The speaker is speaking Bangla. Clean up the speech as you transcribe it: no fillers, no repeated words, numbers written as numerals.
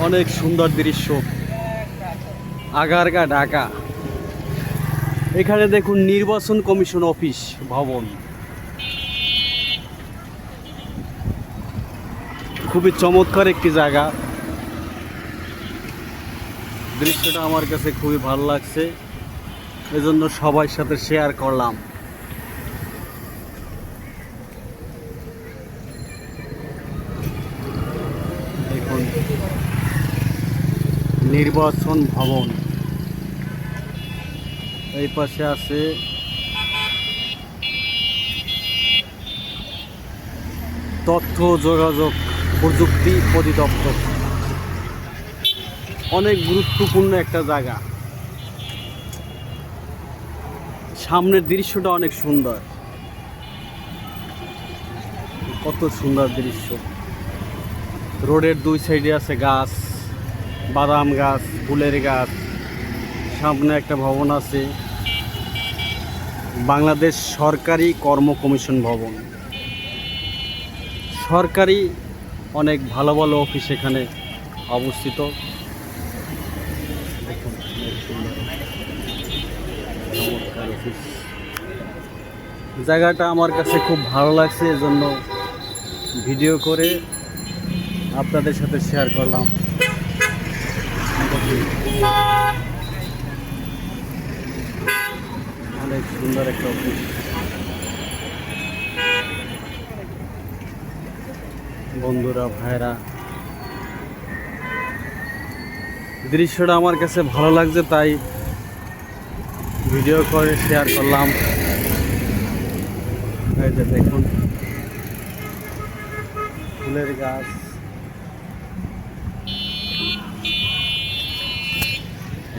অনেক সুন্দর দৃশ্য, আগারগা ঢাকা। এখানে দেখুন নির্বাচন কমিশন অফিস ভবন, খুবই চমৎকার একটি জায়গা। দৃশ্যটা আমার কাছে খুবই ভালো লাগছে, এজন্য সবার সাথে শেয়ার করলাম। দেখুন নির্বাচন ভবন, এই পাশে আছে তথ্য যোগাযোগ প্রযুক্তি অধিদপ্তর। অনেক গুরুত্বপূর্ণ একটা জায়গা। সামনের দৃশ্যটা অনেক সুন্দর, কত সুন্দর দৃশ্য। রোডের দুই সাইডে আছে গাছ, বাদাম গাছ, ফুলের গাছ। সামনে একটা ভবন আছে, বাংলাদেশ সরকারি কর্ম কমিশন ভবন। সরকারি অনেক ভালো ভালো অফিস এখানে অবস্থিত। দেখুন অনেক সুন্দর চমৎকার অফিস। জায়গাটা আমার কাছে খুব ভালো লাগছে, এজন্য ভিডিও করে আপনাদের সাথে শেয়ার করলাম। অনেক সুন্দর একটা অফিস। বন্ধুরা, ভাইরা, দৃশ্যটা আমার কাছে ভালো লাগছে, তাই ভিডিও করে শেয়ার করলাম। এই যে দেখুন ফুলের গাছ।